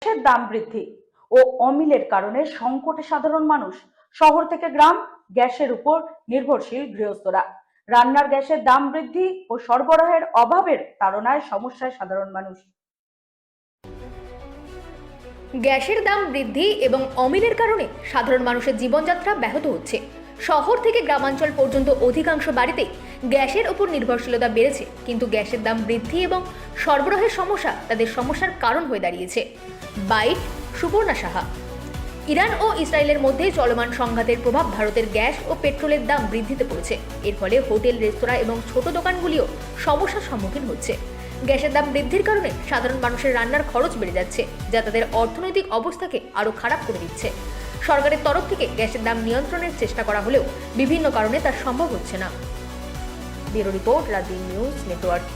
গ্যাসের দাম বৃদ্ধি ও অমিলের কারণে সংকটে সাধারণ মানুষ। শহর থেকে গ্রাম, গ্যাসের উপর নির্ভরশীল গৃহস্থরা। রান্নার গ্যাসের দাম বৃদ্ধি ও সরবরাহের অভাবের তাড়নায় সমস্যায় সাধারণ মানুষ। গ্যাসের দাম বৃদ্ধি এবং অমিলের কারণে সাধারণ মানুষের জীবনযাত্রা ব্যাহত হচ্ছে। শহর থেকে গ্রামাঞ্চল পর্যন্ত অধিকাংশ বাড়িতে গ্যাসের উপর নির্ভরশীলতা বেড়েছে, কিন্তু গ্যাসের দাম বৃদ্ধি এবং সরবরাহের সমস্যা তাদের সমস্যার কারণ হয়ে দাঁড়িয়েছে। বাইট সুপর্ণা সাহা। ইরান ও ইসরায়েলের মধ্যে চলমান সংঘাতের প্রভাব ভারতের গ্যাস ও পেট্রোলের দাম বৃদ্ধিতে পড়েছে। এর ফলে হোটেল, রেস্তোরাঁ এবং ছোট দোকানগুলিও সমস্যার সম্মুখীন হচ্ছে। গ্যাসের দাম বৃদ্ধির কারণে সাধারণ মানুষের রান্নার খরচ বেড়ে যাচ্ছে, যা তাদের অর্থনৈতিক অবস্থাকে আরও খারাপ করে দিচ্ছে। সরকারের তরফ থেকে গ্যাসের দাম নিয়ন্ত্রণের চেষ্টা করা হলেও বিভিন্ন কারণে তা সম্ভব হচ্ছে না। ব্যুরো রিপোর্ট, রাজী নিউজ নেটওয়ার্ক।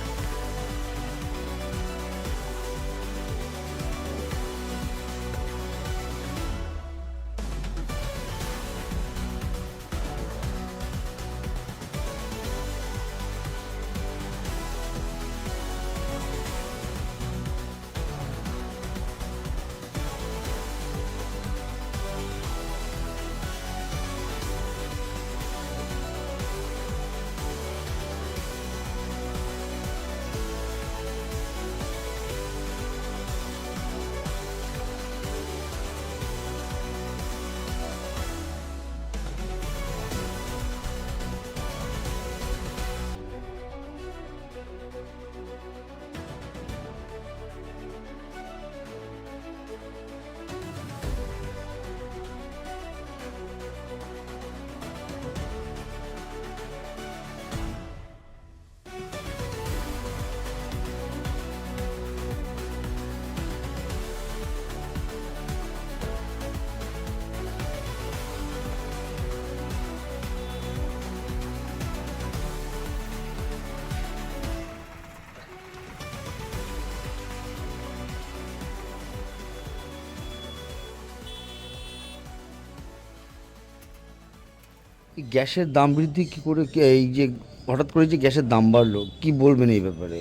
গ্যাসের দাম বৃদ্ধি কি করে, এই যে হঠাৎ করে যে গ্যাসের দাম বাড়লো, কি বলবেন এই ব্যাপারে?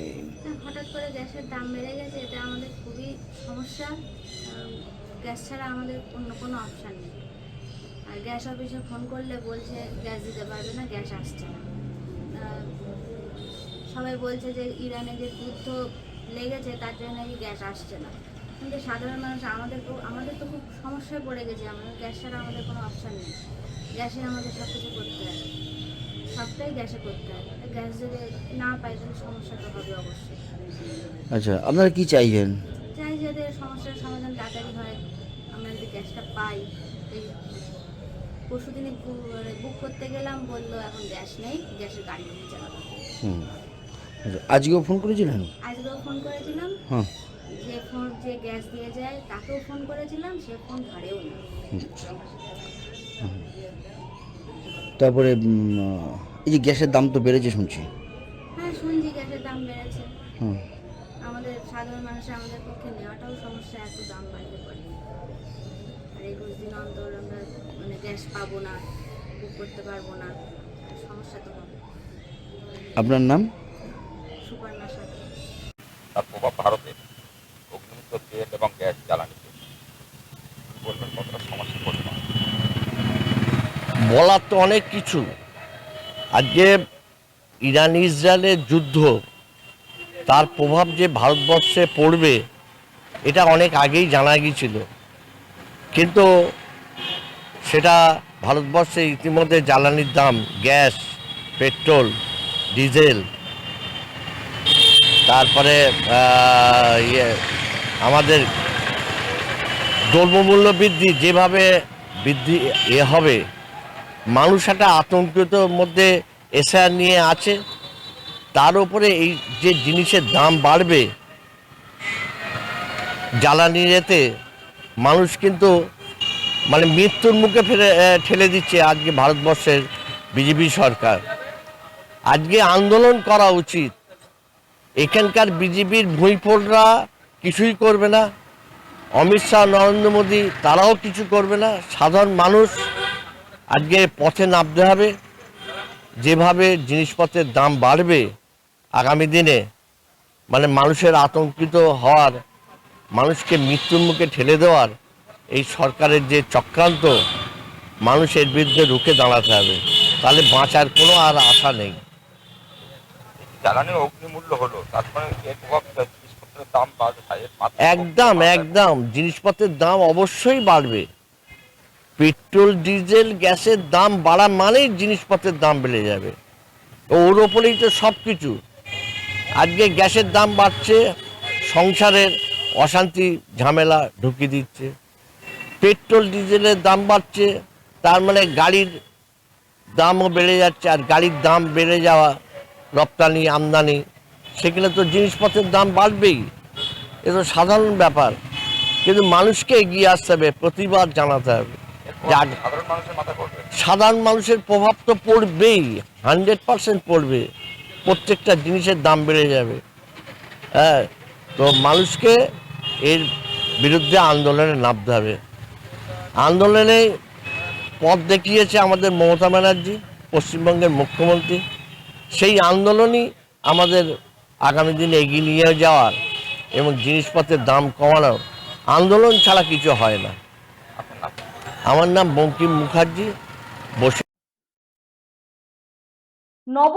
হঠাৎ করে গ্যাসের দাম বেড়ে গেছে, এটা আমাদের খুবই সমস্যা। গ্যাস ছাড়া আমাদের অন্য কোনো অপশান নেই। আর গ্যাস অফিসে ফোন করলে বলছে গ্যাস দিতে পারবে না, গ্যাস আসছে না। সবাই বলছে যে ইরানে যে যুদ্ধ লেগেছে তার জন্য নাকি গ্যাস আসছে না, কিন্তু সাধারণ মানুষ আমাদের তো খুব সমস্যায় পড়ে গেছে। আমাদের গ্যাস ছাড়া আমাদের কোনো অপশান নেই। গ্যাসে আমাদের সব কিছু করতে হয়, সবটাই গ্যাসে করতে হয়। গ্যাস যদি না পাই তাহলে সমস্যা তো হবে অবশ্যই। আচ্ছা, আপনারা কি চাইছেন? চাই যাতে সমস্যার সমাধান তাড়াতাড়ি হয়, আমরা যদি গ্যাসটা পাই। এই পরশুদিনই বুক করতে গেলাম, বললো এখন গ্যাস নেই, গ্যাসের গাড়ি নিয়ে চালাবো। আজকেও ফোন করেছিলেন? আজকেও ফোন করেছিলাম। হ্যাঁ। যে গ্যাস দিয়ে যায় তাকেও ফোন করেছিলাম, সে ফোন ধরেও না। তারপরে এই যে গ্যাসের দাম তো বেড়েছে শুনছি। হ্যাঁ, শুনছি গ্যাসের দাম বেড়েছে। হুম। আমাদের সাধারণ মানুষের আমাদের পক্ষে নেওয়াটাও সমস্যা, এত দাম বাড়লে পরে। আর 21 দিন অন্তর আমরা গ্যাস পাবো না, বুক করতে পারবো না, সমস্যা তো হবে। আপনার নাম? সুপর্ণা সাথে। তার প্রভাব ভারতে অগ্নিমিত্র তেল এবং গ্যাস জ্বালানিতে বলবেন কতটা সমস্যা পড়বে? বলার তো অনেক কিছু। আজকে ইরান ইসরায়েলের যুদ্ধ, তার প্রভাব যে ভারতবর্ষে পড়বে এটা অনেক আগেই জানা গিয়েছিল, কিন্তু সেটা ভারতবর্ষে ইতিমধ্যে জ্বালানির দাম, গ্যাস, পেট্রোল, ডিজেল, তারপরে আমাদের দ্রব্যমূল্য বৃদ্ধি যেভাবে বৃদ্ধি হবে, মানুষ একটা আতঙ্কিত মধ্যে এসআর নিয়ে আছে। তার উপরে এই যে জিনিসের দাম বাড়বে জ্বালানির এতে, মানুষ কিন্তু মৃত্যুর মুখে ঠেলে দিচ্ছে আজকে ভারতবর্ষের বিজেপি সরকার। আজকে আন্দোলন করা উচিত। এখানকার বিজেপির ভুঁইফোড়রা কিছুই করবে না, অমিত শাহ, নরেন্দ্র মোদী তারাও কিছু করবে না। সাধারণ মানুষ আজকে পথে নামতে হবে। যেভাবে জিনিসপত্রের দাম বাড়বে আগামী দিনে, মানুষের আতঙ্কিত হওয়ার মানুষকে মৃত্যুর মুখে ঠেলে দেওয়ার এই সরকারের যে চক্রান্ত, মানুষের বিরুদ্ধে রুখে দাঁড়াতে হবে, তাহলে বাঁচার কোনো আর আশা নেই। জ্বালানি অগ্নিমূল্য হলো, তারপরে এর প্রভাব জিনিসপত্রের দাম বাড়বে। একদম জিনিসপত্রের দাম অবশ্যই বাড়বে। পেট্রোল, ডিজেল, গ্যাসের দাম বাড়া মানেই জিনিসপত্রের দাম বেড়ে যাবে। ওর ওপরেই তো সব কিছু। আজকে গ্যাসের দাম বাড়ছে, সংসারের অশান্তি ঝামেলা ঢুকিয়ে দিচ্ছে। পেট্রোল ডিজেলের দাম বাড়ছে, তার মানে গাড়ির দামও বেড়ে যাচ্ছে। আর গাড়ির দাম বেড়ে যাওয়া, রপ্তানি আমদানি, সেখানে তো জিনিসপত্রের দাম বাড়বেই। এ তো সাধারণ ব্যাপার। কিন্তু মানুষকে এগিয়ে আসতে হবে, প্রতিবাদ জানাতে হবে। সাধারণ মানুষের মাথায় পড়বে। সাধারণ মানুষের প্রভাব তো পড়বেই, 100% পড়বে। প্রত্যেকটা জিনিসের দাম বেড়ে যাবে। হ্যাঁ, তো মানুষকে এর বিরুদ্ধে আন্দোলনে নামতে হবে। আন্দোলনে পথ দেখিয়েছে আমাদের মমতা ব্যানার্জি, পশ্চিমবঙ্গের মুখ্যমন্ত্রী। সেই আন্দোলনই আমাদের আগামী দিনে এগিয়ে নিয়ে যাওয়ার এবং জিনিসপত্রের দাম কমানোর আন্দোলন ছাড়া কিছু হয় না। আমার নাম বঙ্কিম মুখার্জি। নব